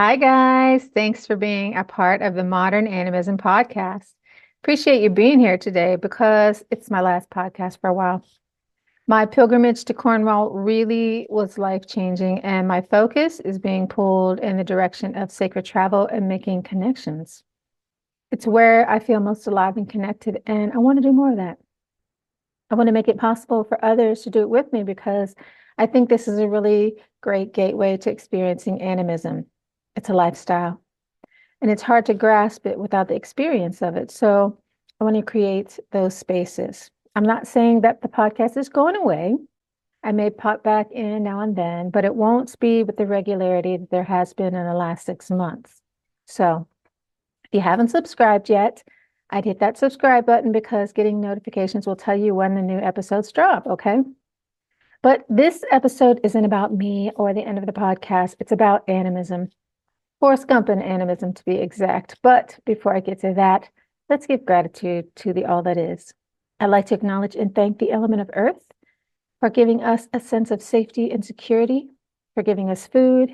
Hi, guys. Thanks for being a part of the Modern Animism podcast. Appreciate you being here today because it's my last podcast for a while. My pilgrimage to Cornwall really was life-changing, and my focus is being pulled in the direction of sacred travel and making connections. It's where I feel most alive and connected, and I want to do more of that. I want to make it possible for others to do it with me because I think this is a really great gateway to experiencing animism. It's a lifestyle, and it's hard to grasp it without the experience of it. So I want to create those spaces. I'm not saying that the podcast is going away. I may pop back in now and then, but it won't be with the regularity that there has been in the last 6 months. So if you haven't subscribed yet, I'd hit that subscribe button because getting notifications will tell you when the new episodes drop, okay? But this episode isn't about me or the end of the podcast. It's about animism. Forrest Gump and animism, to be exact. But before I get to that, let's give gratitude to the all that is. I'd like to acknowledge and thank the element of earth for giving us a sense of safety and security, for giving us food,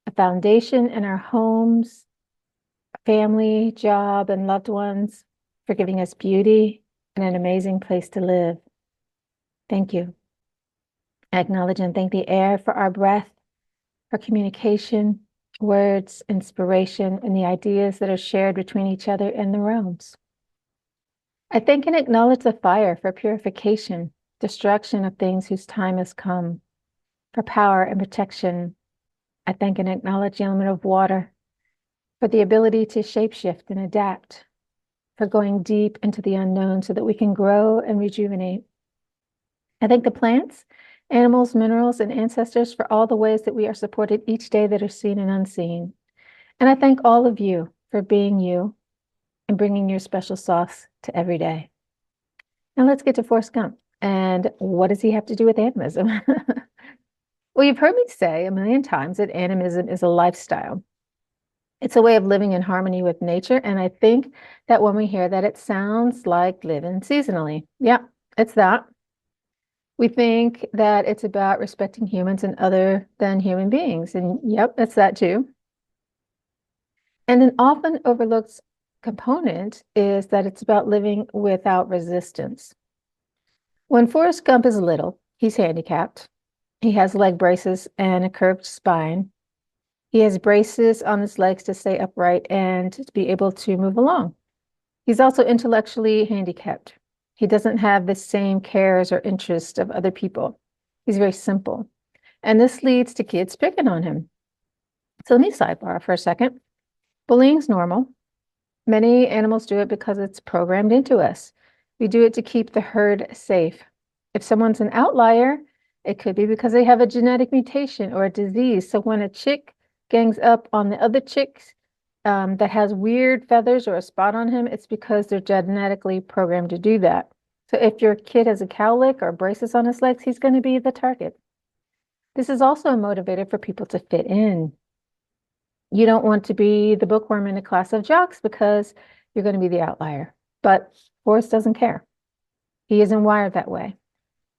a foundation in our homes, family, job, and loved ones, for giving us beauty and an amazing place to live. Thank you. I acknowledge and thank the air for our breath, for communication, words, inspiration, and the ideas that are shared between each other and the realms. I thank and acknowledge the fire for purification, destruction of things whose time has come, for power and protection. I thank and acknowledge the element of water, for the ability to shapeshift and adapt, for going deep into the unknown so that we can grow and rejuvenate. I thank the plants, animals, minerals, and ancestors for all the ways that we are supported each day that are seen and unseen. And I thank all of you for being you and bringing your special sauce to every day. Now let's get to Forrest Gump. And what does he have to do with animism? Well, you've heard me say a million times that animism is a lifestyle. It's a way of living in harmony with nature. And I think that when we hear that, it sounds like living seasonally. Yeah, it's that. We think that it's about respecting humans and other than human beings. And yep, it's that too. And an often overlooked component is that it's about living without resistance. When Forrest Gump is little, he's handicapped. He has leg braces and a curved spine. He has braces on his legs to stay upright and to be able to move along. He's also intellectually handicapped. He doesn't have the same cares or interests of other people. He's very simple. And this leads to kids picking on him. So let me sidebar for a second. Bullying's normal. Many animals do it because it's programmed into us. We do it to keep the herd safe. If someone's an outlier, it could be because they have a genetic mutation or a disease. So when a chick gangs up on the other chicks that has weird feathers or a spot on him, it's because they're genetically programmed to do that. So if your kid has a cowlick or braces on his legs, he's going to be the target. This is also a motivator for people to fit in. You don't want to be the bookworm in a class of jocks because you're going to be the outlier. But Forrest doesn't care. He isn't wired that way.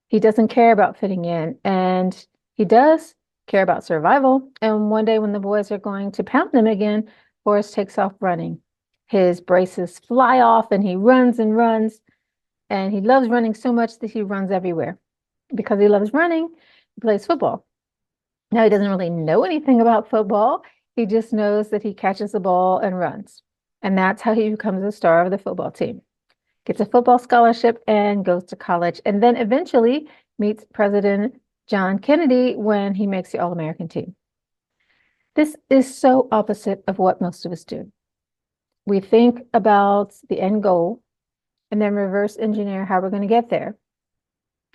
He doesn't care about fitting in, and he does care about survival. And one day when the boys are going to pound him again, Forrest takes off running. His braces fly off and he runs and runs. And he loves running so much that he runs everywhere. Because he loves running, he plays football. Now, he doesn't really know anything about football. He just knows that he catches the ball and runs. And that's how he becomes a star of the football team. Gets a football scholarship and goes to college. And then eventually meets President John Kennedy when he makes the All-American team. This is so opposite of what most of us do. We think about the end goal and then reverse engineer how we're going to get there.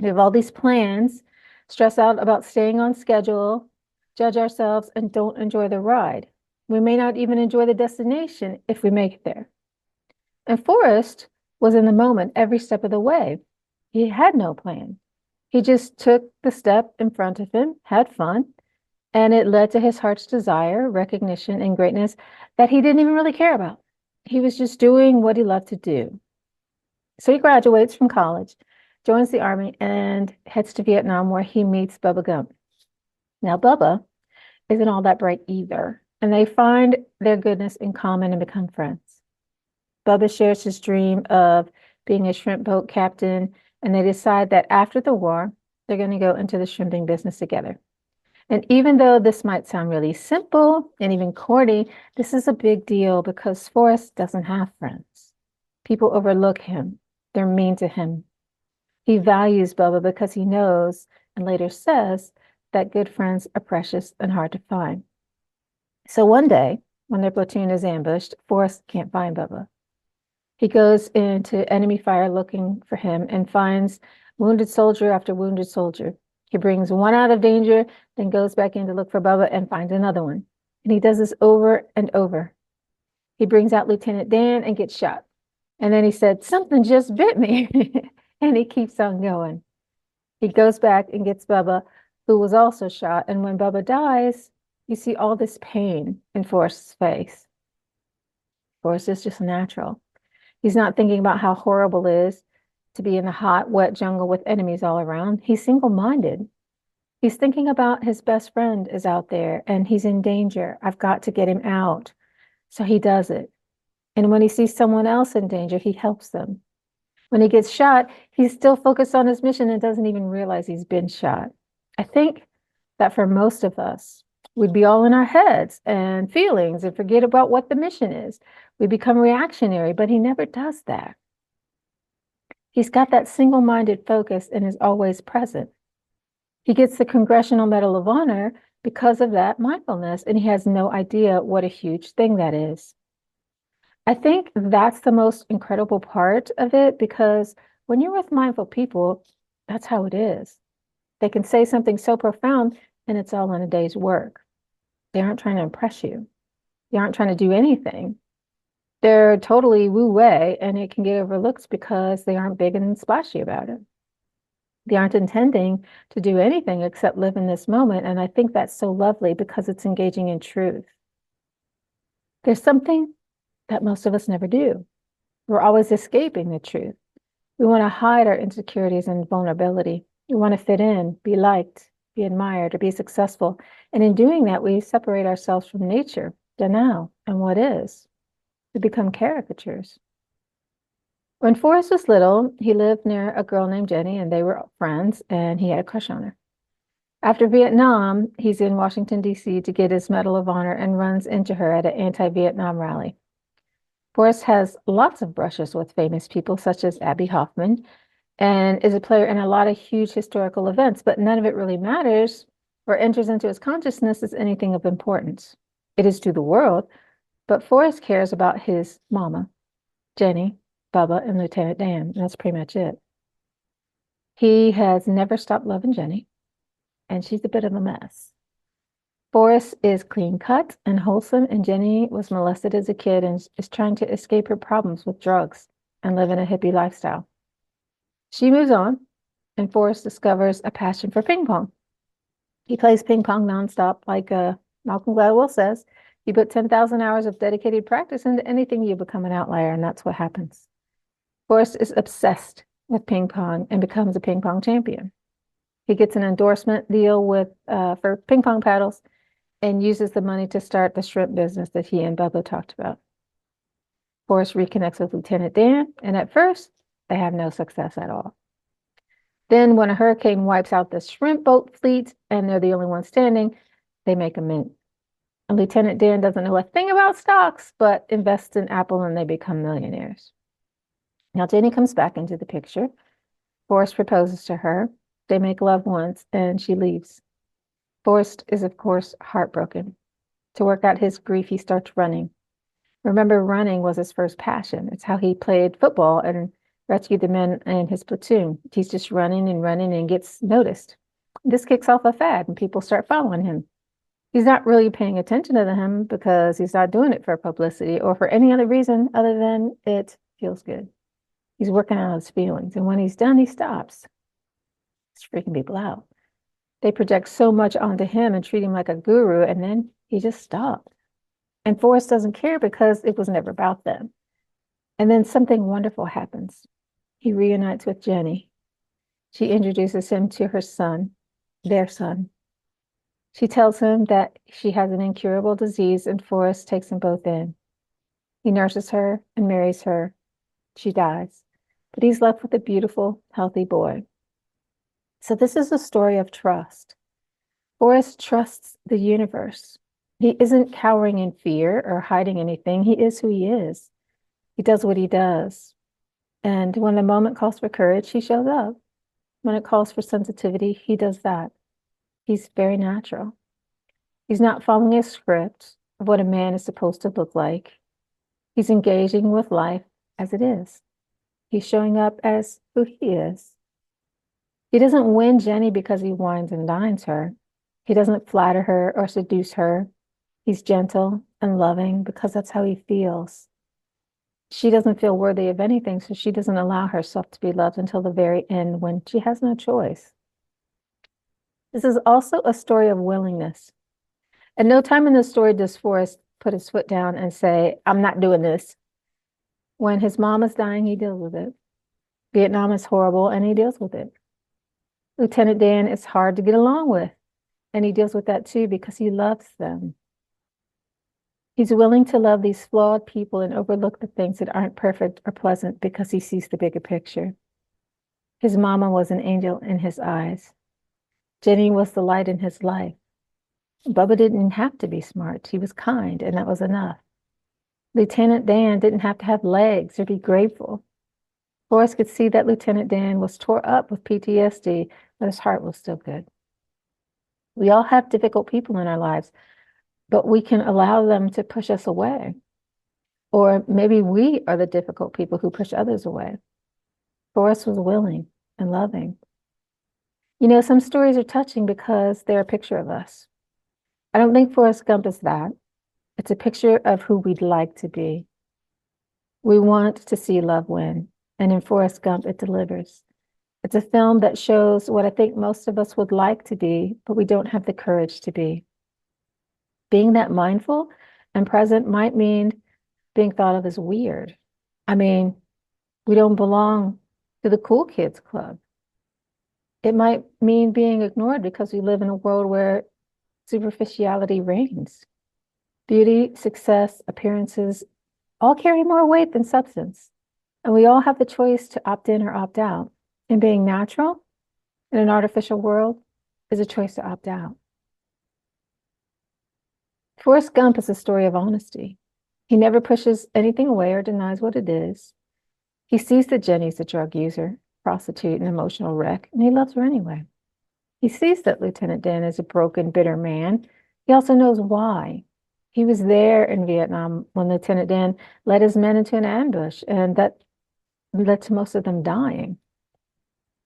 We have all these plans, stress out about staying on schedule, judge ourselves, and don't enjoy the ride. We may not even enjoy the destination if we make it there. And Forrest was in the moment every step of the way. He had no plan. He just took the step in front of him, had fun, and it led to his heart's desire, recognition, and greatness that he didn't even really care about. He was just doing what he loved to do. So he graduates from college, joins the army, and heads to Vietnam where he meets Bubba Gump. Now, Bubba isn't all that bright either. and they find their goodness in common and become friends. Bubba shares his dream of being a shrimp boat captain, and they decide that after the war, they're going to go into the shrimping business together. And even though this might sound really simple and even corny, this is a big deal because Forrest doesn't have friends. People overlook him. They're mean to him. He values Bubba because he knows and later says that good friends are precious and hard to find. So one day, when their platoon is ambushed, Forrest can't find Bubba. He goes into enemy fire looking for him and finds wounded soldier after wounded soldier. He brings one out of danger, then goes back in to look for Bubba and finds another one. And he does this over and over. He brings out Lieutenant Dan and gets shot. And then he said, "Something just bit me." And he keeps on going. He goes back and gets Bubba, who was also shot. And when Bubba dies, you see all this pain in Forrest's face. Forrest is just natural. He's not thinking about how horrible it is to be in the hot, wet jungle with enemies all around. He's single-minded. He's thinking about his best friend is out there and he's in danger. I've got to get him out. So he does it. And when he sees someone else in danger, he helps them. When he gets shot, he's still focused on his mission and doesn't even realize he's been shot. I think that for most of us, we'd be all in our heads and feelings and forget about what the mission is. We become reactionary, but he never does that. He's got that single-minded focus and is always present. He gets the Congressional Medal of Honor because of that mindfulness, and he has no idea what a huge thing that is. I think that's the most incredible part of it because when you're with mindful people, that's how it is. They can say something so profound and it's all in a day's work. They aren't trying to impress you. They aren't trying to do anything. They're totally wu-wei and it can get overlooked because they aren't big and splashy about it. They aren't intending to do anything except live in this moment. And I think that's so lovely because it's engaging in truth. There's something that most of us never do. We're always escaping the truth. We want to hide our insecurities and vulnerability. We want to fit in, be liked, be admired, or be successful. And in doing that, we separate ourselves from nature, the now, and what is. We become caricatures. When Forrest was little, he lived near a girl named Jenny, and they were friends, and he had a crush on her. After Vietnam, he's in Washington, D.C. to get his Medal of Honor and runs into her at an anti-Vietnam rally. Forrest has lots of brushes with famous people such as Abby Hoffman and is a player in a lot of huge historical events, but none of it really matters or enters into his consciousness as anything of importance. It is to the world, but Forrest cares about his mama, Jenny, Bubba, and Lieutenant Dan. And that's pretty much it. He has never stopped loving Jenny, and she's a bit of a mess. Forrest is clean cut and wholesome, and Jenny was molested as a kid and is trying to escape her problems with drugs and live in a hippie lifestyle. She moves on, and Forrest discovers a passion for ping pong. He plays ping pong nonstop, like Malcolm Gladwell says. You put 10,000 hours of dedicated practice into anything, you become an outlier, and that's what happens. Forrest is obsessed with ping pong and becomes a ping pong champion. He gets an endorsement deal with for ping pong paddles and uses the money to start the shrimp business that he and Bubba talked about. Forrest reconnects with Lieutenant Dan, and at first, they have no success at all. Then when a hurricane wipes out the shrimp boat fleet and they're the only ones standing, they make a mint. And Lieutenant Dan doesn't know a thing about stocks, but invests in Apple and they become millionaires. Now Jenny comes back into the picture. Forrest proposes to her. They make love once and she leaves. Forrest is, of course, heartbroken. To work out his grief, he starts running. Remember, running was his first passion. It's how he played football and rescued the men in his platoon. He's just running and gets noticed. This kicks off a fad and people start following him. He's not really paying attention to him because he's not doing it for publicity or for any other reason other than it feels good. He's working out his feelings. And when he's done, he stops. He's freaking people out. They project so much onto him and treat him like a guru, and then he just stopped. And Forrest doesn't care because it was never about them. And then something wonderful happens. He reunites with Jenny. She introduces him to her son, their son. She tells him that she has an incurable disease, and Forrest takes them both in. He nurses her and marries her. She dies, but he's left with a beautiful, healthy boy. So this is a story of trust. Forrest trusts the universe. He isn't cowering in fear or hiding anything. He is who he is. He does what he does. And when the moment calls for courage, he shows up. When it calls for sensitivity, he does that. He's very natural. He's not following a script of what a man is supposed to look like. He's engaging with life as it is. He's showing up as who he is. He doesn't win Jenny because he wines and dines her. He doesn't flatter her or seduce her. He's gentle and loving because that's how he feels. She doesn't feel worthy of anything, so she doesn't allow herself to be loved until the very end when she has no choice. This is also a story of willingness. At no time in the story does Forrest put his foot down and say, I'm not doing this. When his mom is dying, he deals with it. Vietnam is horrible, and he deals with it. Lieutenant Dan is hard to get along with, and he deals with that too because he loves them. He's willing to love these flawed people and overlook the things that aren't perfect or pleasant because he sees the bigger picture. His mama was an angel in his eyes. Jenny was the light in his life. Bubba didn't have to be smart. He was kind, and that was enough. Lieutenant Dan didn't have to have legs or be grateful. Forrest could see that Lieutenant Dan was tore up with PTSD, but his heart was still good. We all have difficult people in our lives, but we can allow them to push us away. Or maybe we are the difficult people who push others away. Forrest was willing and loving. You know, some stories are touching because they're a picture of us. I don't think Forrest Gump is that. It's a picture of who we'd like to be. We want to see love win, and in Forrest Gump, it delivers. It's a film that shows what I think most of us would like to be, but we don't have the courage to be. Being that mindful and present might mean being thought of as weird. I mean, we don't belong to the cool kids club. It might mean being ignored because we live in a world where superficiality reigns. Beauty, success, appearances all carry more weight than substance. And we all have the choice to opt in or opt out. And being natural in an artificial world is a choice to opt out. Forrest Gump is a story of honesty. He never pushes anything away or denies what it is. He sees that Jenny's a drug user, prostitute, and emotional wreck, and he loves her anyway. He sees that Lieutenant Dan is a broken, bitter man. He also knows why. He was there in Vietnam when Lieutenant Dan led his men into an ambush, and that led to most of them dying.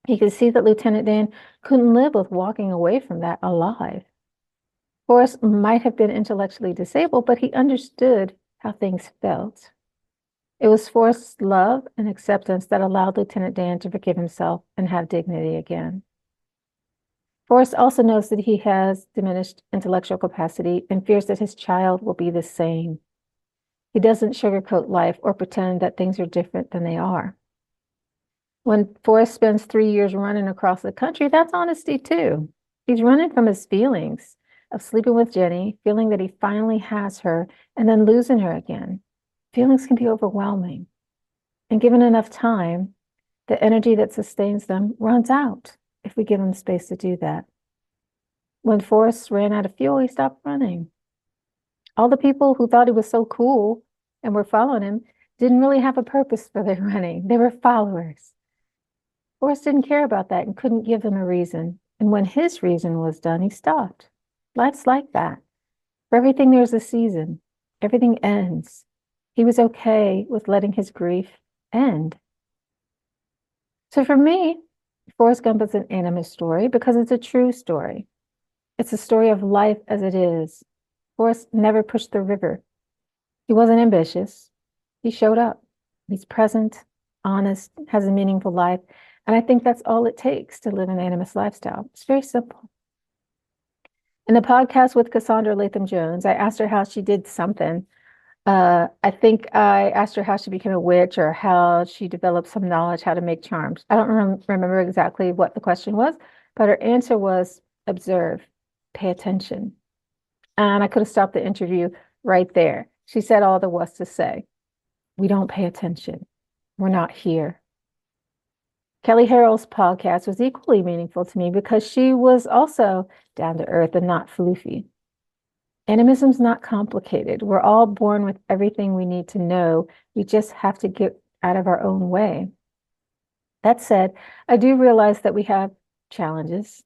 He could see that Lieutenant Dan couldn't live with walking away from that alive. Forrest might have been intellectually disabled, but he understood how things felt. It was Forrest's love and acceptance that allowed Lieutenant Dan to forgive himself and have dignity again. Forrest also knows that he has diminished intellectual capacity and fears that his child will be the same. He doesn't sugarcoat life or pretend that things are different than they are. When Forrest spends 3 years running across the country, that's honesty too. He's running from his feelings of sleeping with Jenny, feeling that he finally has her, and then losing her again. Feelings can be overwhelming. And given enough time, the energy that sustains them runs out if we give him space to do that. When Forrest ran out of fuel, he stopped running. All the people who thought he was so cool and were following him didn't really have a purpose for their running. They were followers. Forrest didn't care about that and couldn't give them a reason. And when his reason was done, he stopped. Life's like that. For everything, there's a season. Everything ends. He was okay with letting his grief end. So for me, Forrest Gump is an animist story because it's a true story. It's a story of life as it is. Forrest never pushed the river. He wasn't ambitious. He showed up. He's present, honest, has a meaningful life. And I think that's all it takes to live an animist lifestyle. It's very simple. In the podcast with Cassandra Latham Jones, I asked her how she did something. I think I asked her how she became a witch or how she developed some knowledge how to make charms. I don't remember exactly what the question was, but her answer was observe. pay attention. And I could have stopped the interview right there. She said all there was to say. We don't pay attention. We're not here. Kelly Harrell's podcast was equally meaningful to me because she was also down to earth and not floofy. Animism's not complicated. We're all born with everything we need to know. We just have to get out of our own way. That said, I do realize that we have challenges.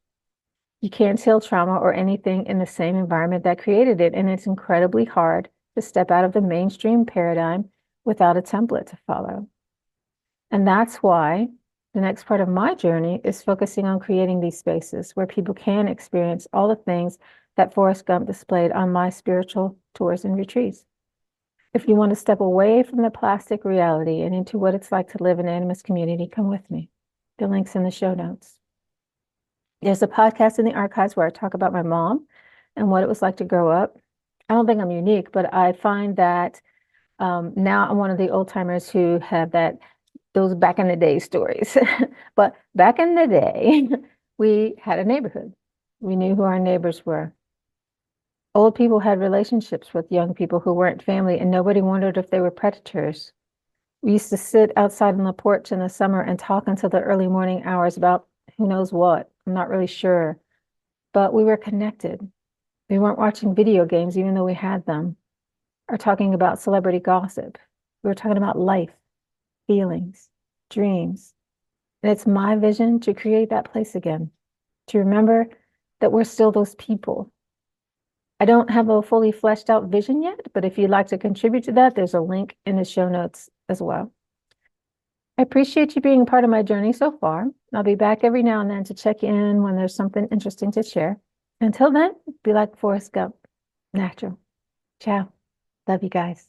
You can't heal trauma or anything in the same environment that created it, and it's incredibly hard to step out of the mainstream paradigm without a template to follow. And that's why the next part of my journey is focusing on creating these spaces where people can experience all the things that Forrest Gump displayed on my spiritual tours and retreats. If you want to step away from the plastic reality and into what it's like to live in an animist community, come with me. The link's in the show notes. There's a podcast in the archives where I talk about my mom and what it was like to grow up. I don't think I'm unique, but I find that now I'm one of the old timers who have those back in the day stories. But back in the day, we had a neighborhood. We knew who our neighbors were. Old people had relationships with young people who weren't family, and nobody wondered if they were predators. We used to sit outside on the porch in the summer and talk until the early morning hours about who knows what. I'm not really sure. But we were connected. We weren't watching video games, even though we had them, or talking about celebrity gossip. We were talking about life, feelings, dreams. And it's my vision to create that place again, to remember that we're still those people. I don't have a fully fleshed out vision yet, but if you'd like to contribute to that, there's a link in the show notes as well. I appreciate you being part of my journey so far. I'll be back every now and then to check in when there's something interesting to share. Until then, be like Forrest Gump, natural. Ciao. Love you guys.